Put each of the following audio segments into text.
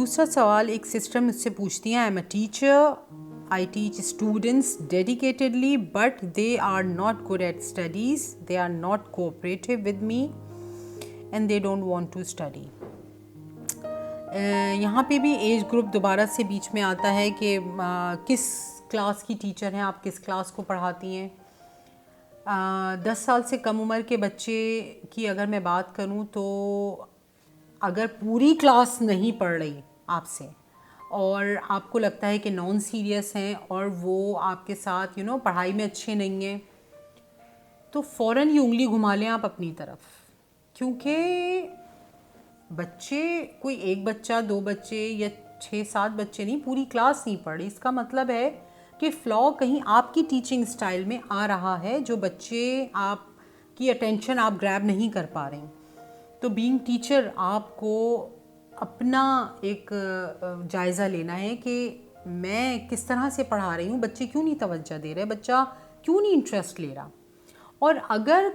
दूसरा सवाल एक सिस्टर मुझसे पूछती हैं, I am a teacher, I teach students dedicatedly but they are not good at studies, they are not cooperative with me and they don't want to study. यहाँ पे भी age group दोबारा से बीच में आता है कि किस क्लास की टीचर हैं आप, किस क्लास को पढ़ाती हैं। 10 साल से कम उम्र के बच्चे की अगर मैं बात करूँ तो अगर पूरी क्लास नहीं पढ़ रही आपसे और आपको लगता है कि नॉन सीरियस हैं और वो आपके साथ पढ़ाई में अच्छे नहीं हैं, तो फ़ौरन ही उंगली घुमा लें आप अपनी तरफ। क्योंकि बच्चे, कोई एक बच्चा, 2 बच्चे या 6-7 बच्चे नहीं, पूरी क्लास नहीं पढ़ रही, इसका मतलब है कि फ्लॉ कहीं आपकी टीचिंग स्टाइल में आ रहा है, जो बच्चे आपकी अटेंशन आप ग्रैब नहीं कर पा रहे। तो बीइंग टीचर आपको अपना एक जायज़ा लेना है कि मैं किस तरह से पढ़ा रही हूँ, बच्चे क्यों नहीं तवज्जो दे रहे, बच्चा क्यों नहीं इंटरेस्ट ले रहा। और अगर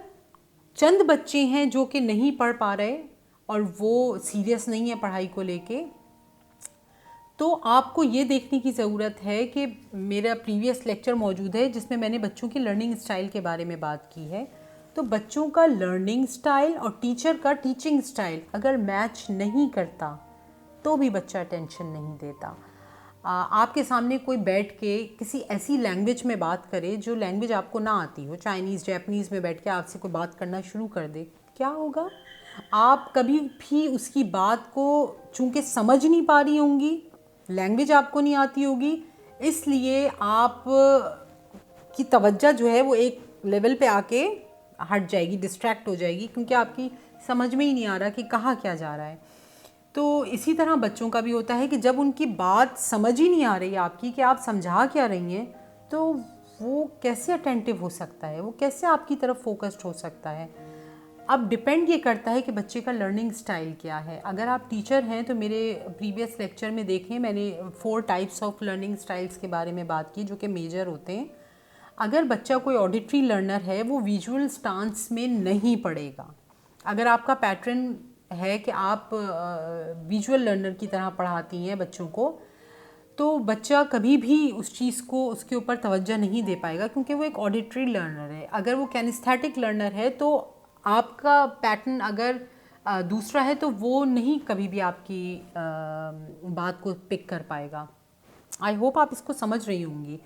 चंद बच्चे हैं जो कि नहीं पढ़ पा रहे और वो सीरियस नहीं है पढ़ाई को लेके, तो आपको ये देखने की ज़रूरत है कि मेरा प्रीवियस लेक्चर मौजूद है जिसमें मैंने बच्चों की लर्निंग स्टाइल के बारे में बात की है। तो बच्चों का लर्निंग स्टाइल और टीचर का टीचिंग स्टाइल अगर मैच नहीं करता तो भी बच्चा अटेंशन नहीं देता। आपके सामने कोई बैठ के किसी ऐसी लैंग्वेज में बात करे जो लैंग्वेज आपको ना आती हो, चाइनीज़, जापानीज़ में बैठ के आपसे कोई बात करना शुरू कर दे, क्या होगा? आप कभी भी उसकी बात को चूँकि समझ नहीं पा रही होंगी, लैंग्वेज आपको नहीं आती होगी, इसलिए आप की तवज्जो जो है वो एक लेवल पे आके हट जाएगी, डिस्ट्रैक्ट हो जाएगी, क्योंकि आपकी समझ में ही नहीं आ रहा कि कहाँ क्या जा रहा है। तो इसी तरह बच्चों का भी होता है कि जब उनकी बात समझ ही नहीं आ रही आपकी कि आप समझा क्या रही हैं, तो वो कैसे अटेंटिव हो सकता है, वो कैसे आपकी तरफ फोकस्ड हो सकता है। अब डिपेंड ये करता है कि बच्चे का लर्निंग स्टाइल क्या है। अगर आप टीचर हैं तो मेरे प्रीवियस लेक्चर में देखें, मैंने 4 टाइप्स ऑफ लर्निंग स्टाइल्स के बारे में बात की जो कि मेजर होते हैं। अगर बच्चा कोई ऑडिटरी लर्नर है, वो विजुअल स्टांस में नहीं पढ़ेगा। अगर आपका पैटर्न है कि आप विजुअल लर्नर की तरह पढ़ाती हैं बच्चों को, तो बच्चा कभी भी उस चीज़ को, उसके ऊपर तवज्जो नहीं दे पाएगा, क्योंकि वो एक ऑडिटरी लर्नर है। अगर वो कैनिस्थेटिक लर्नर है तो आपका पैटर्न अगर दूसरा है तो वो नहीं कभी भी आपकी बात को पिक कर पाएगा। आई होप आप इसको समझ रही होंगी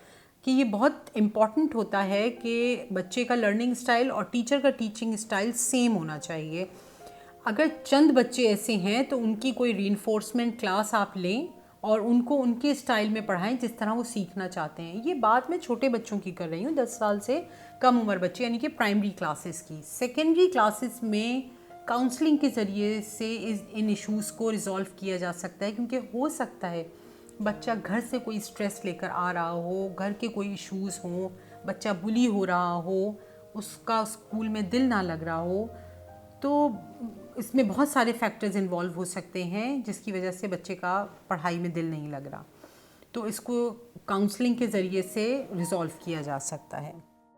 कि ये बहुत इम्पॉर्टेंट होता है कि बच्चे का लर्निंग स्टाइल और टीचर का टीचिंग स्टाइल सेम होना चाहिए। अगर चंद बच्चे ऐसे हैं तो उनकी कोई रीइंफोर्समेंट क्लास आप लें और उनको उनके स्टाइल में पढ़ाएं जिस तरह वो सीखना चाहते हैं। ये बात मैं छोटे बच्चों की कर रही हूँ, 10 साल से कम उम्र बच्चे, यानी कि प्राइमरी क्लासेस की। सेकेंडरी क्लासेस में काउंसलिंग के ज़रिए से इन इश्यूज़ को रिज़ॉल्व किया जा सकता है, क्योंकि हो सकता है बच्चा घर से कोई स्ट्रेस लेकर आ रहा हो, घर के कोई इश्यूज़ हों, बच्चा बुली हो रहा हो, उसका स्कूल में दिल ना लग रहा हो, तो इसमें बहुत सारे फैक्टर्स इन्वॉल्व हो सकते हैं जिसकी वजह से बच्चे का पढ़ाई में दिल नहीं लग रहा। तो इसको काउंसलिंग के ज़रिए से रिज़ॉल्व किया जा सकता है।